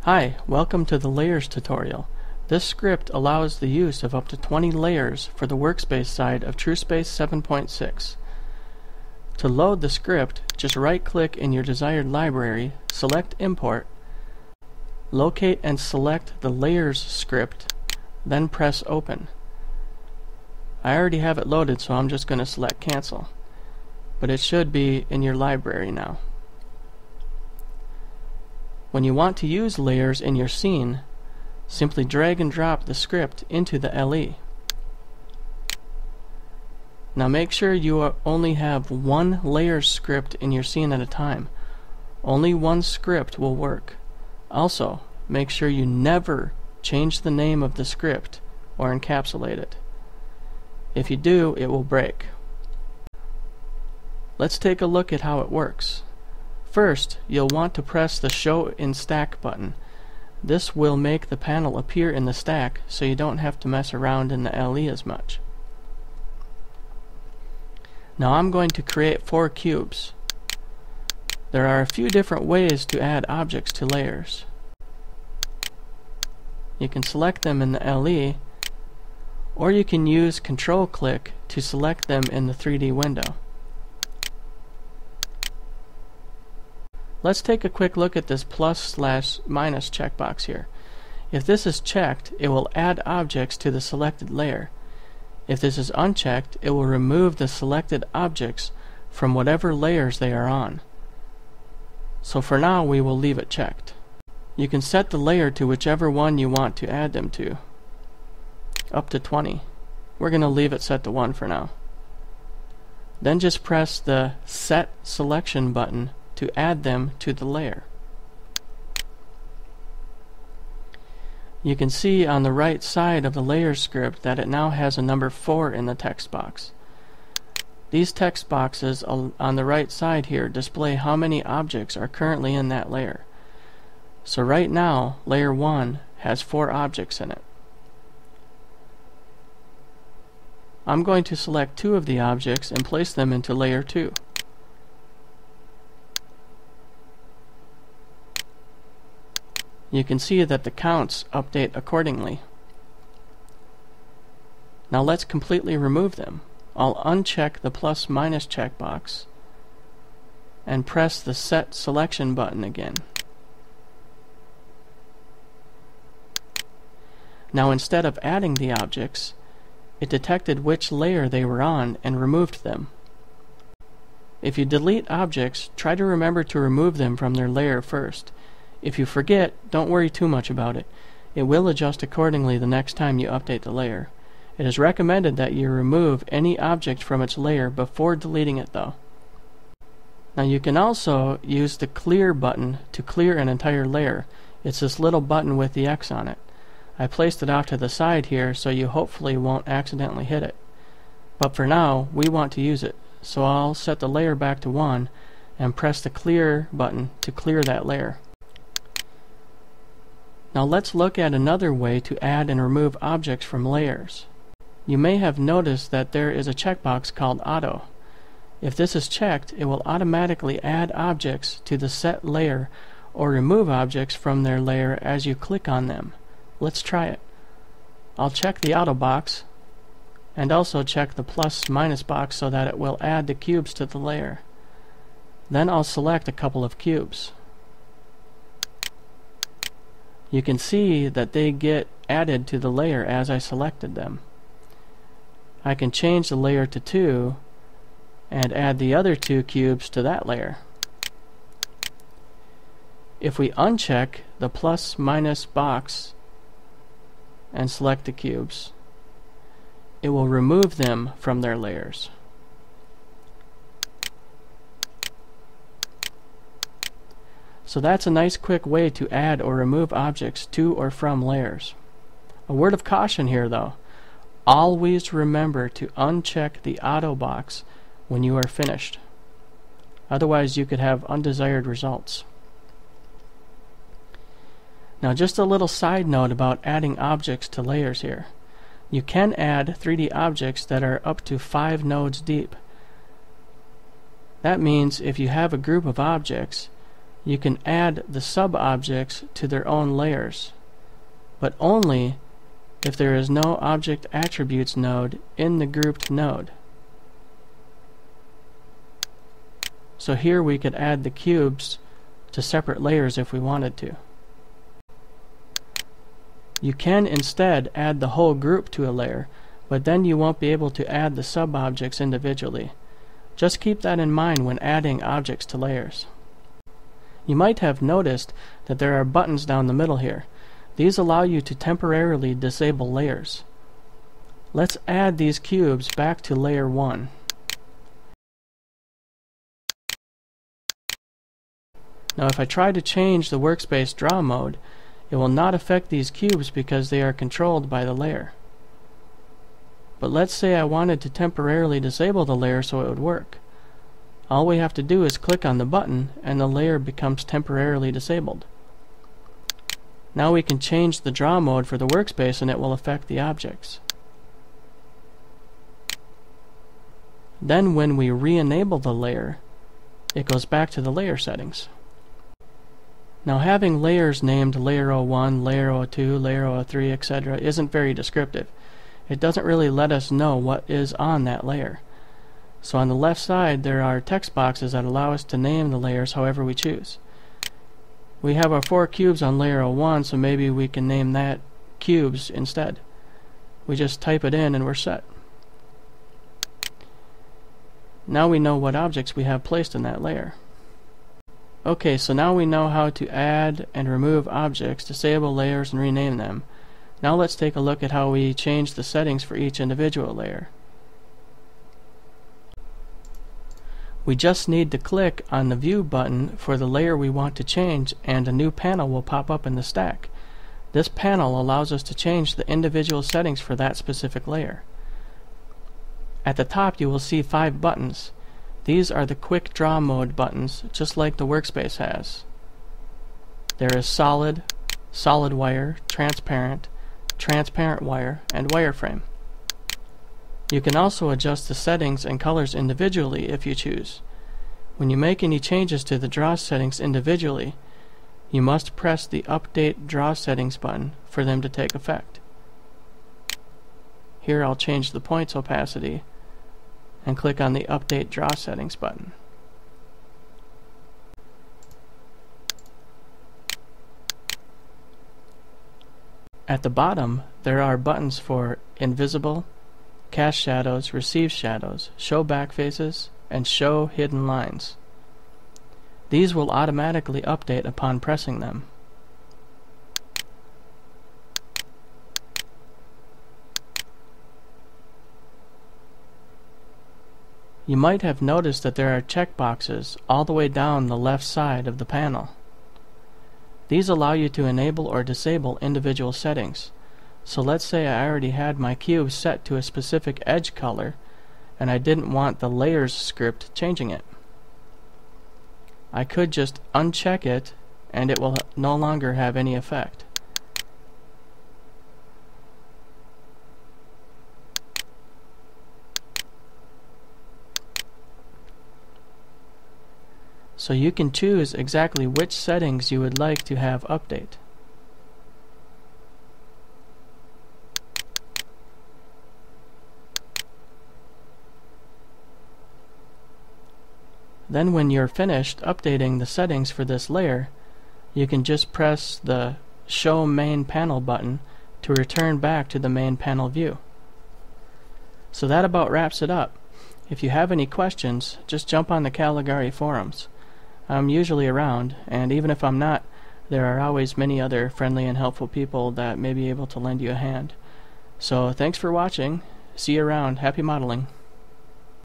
Hi, welcome to the Layers tutorial. This script allows the use of up to 20 layers for the workspace side of trueSpace 7.6. To load the script, just right-click in your desired library, select Import, locate and select the Layers script, then press Open. I already have it loaded, so I'm just going to select Cancel. But it should be in your library now. When you want to use layers in your scene, simply drag and drop the script into the LE. Now make sure you only have one Layers script in your scene at a time. Only one script will work. Also, make sure you never change the name of the script or encapsulate it. If you do, it will break. Let's take a look at how it works. First, you'll want to press the Show in Stack button. This will make the panel appear in the stack so you don't have to mess around in the LE as much. Now I'm going to create 4 cubes. There are a few different ways to add objects to layers. You can select them in the LE, or you can use Control-click to select them in the 3D window. Let's take a quick look at this plus/minus checkbox here. If this is checked, it will add objects to the selected layer. If this is unchecked, it will remove the selected objects from whatever layers they are on. So for now, we will leave it checked. You can set the layer to whichever one you want to add them to, up to 20. We're going to leave it set to 1 for now. Then just press the Set Selection button to add them to the layer. You can see on the right side of the Layers script that it now has a number 4 in the text box. These text boxes on the right side here display how many objects are currently in that layer. So right now, layer 1 has 4 objects in it. I'm going to select 2 of the objects and place them into layer 2. You can see that the counts update accordingly. Now let's completely remove them. I'll uncheck the plus/minus checkbox and press the Set Selection button again. Now instead of adding the objects, it detected which layer they were on and removed them. If you delete objects, try to remember to remove them from their layer first. If you forget, don't worry too much about it. It will adjust accordingly the next time you update the layer. It is recommended that you remove any object from its layer before deleting it though. Now you can also use the Clear button to clear an entire layer. It's this little button with the X on it. I placed it off to the side here so you hopefully won't accidentally hit it. But for now, we want to use it. So I'll set the layer back to 1 and press the Clear button to clear that layer. Now let's look at another way to add and remove objects from layers. You may have noticed that there is a checkbox called Auto. If this is checked, it will automatically add objects to the set layer or remove objects from their layer as you click on them. Let's try it. I'll check the Auto box and also check the plus/minus box so that it will add the cubes to the layer. Then I'll select a couple of cubes. You can see that they get added to the layer as I selected them. I can change the layer to 2 and add the other 2 cubes to that layer. If we uncheck the plus/minus box and select the cubes, it will remove them from their layers. So that's a nice quick way to add or remove objects to or from layers. A word of caution here though. Always remember to uncheck the Auto box when you are finished. Otherwise you could have undesired results. Now just a little side note about adding objects to layers here. You can add 3D objects that are up to 5 nodes deep. That means if you have a group of objects, you can add the sub-objects to their own layers, but only if there is no Object Attributes node in the grouped node. So here we could add the cubes to separate layers if we wanted to. You can instead add the whole group to a layer, but then you won't be able to add the sub-objects individually. Just keep that in mind when adding objects to layers. You might have noticed that there are buttons down the middle here. These allow you to temporarily disable layers. Let's add these cubes back to layer 1. Now if I try to change the workspace draw mode, it will not affect these cubes because they are controlled by the layer. But let's say I wanted to temporarily disable the layer so it would work. All we have to do is click on the button and the layer becomes temporarily disabled. Now we can change the draw mode for the workspace and it will affect the objects. Then when we re-enable the layer, it goes back to the layer settings. Now having layers named Layer 01, Layer 02, Layer 03, etc. isn't very descriptive. It doesn't really let us know what is on that layer. So on the left side there are text boxes that allow us to name the layers however we choose. We have our 4 cubes on Layer 01, so maybe we can name that cubes instead. We just type it in and we're set. Now we know what objects we have placed in that layer. Okay, so now we know how to add and remove objects, disable layers, and rename them. Now let's take a look at how we change the settings for each individual layer. We just need to click on the View button for the layer we want to change and a new panel will pop up in the stack. This panel allows us to change the individual settings for that specific layer. At the top you will see 5 buttons. These are the Quick Draw Mode buttons, just like the workspace has. There is Solid, Solid Wire, Transparent, Transparent Wire, and Wireframe. You can also adjust the settings and colors individually if you choose. When you make any changes to the draw settings individually, you must press the Update Draw Settings button for them to take effect. Here I'll change the points opacity and click on the Update Draw Settings button. At the bottom, there are buttons for Invisible, Cast Shadows, Receive Shadows, Show Back Faces, and Show Hidden Lines. These will automatically update upon pressing them. You might have noticed that there are checkboxes all the way down the left side of the panel. These allow you to enable or disable individual settings. So let's say I already had my cube set to a specific edge color and I didn't want the Layerz script changing it. I could just uncheck it and it will no longer have any effect. So you can choose exactly which settings you would like to have update. Then when you're finished updating the settings for this layer, you can just press the Show Main Panel button to return back to the main panel view. So that about wraps it up. If you have any questions, just jump on the Caligari forums. I'm usually around, and even if I'm not, there are always many other friendly and helpful people that may be able to lend you a hand. So thanks for watching. See you around. Happy modeling.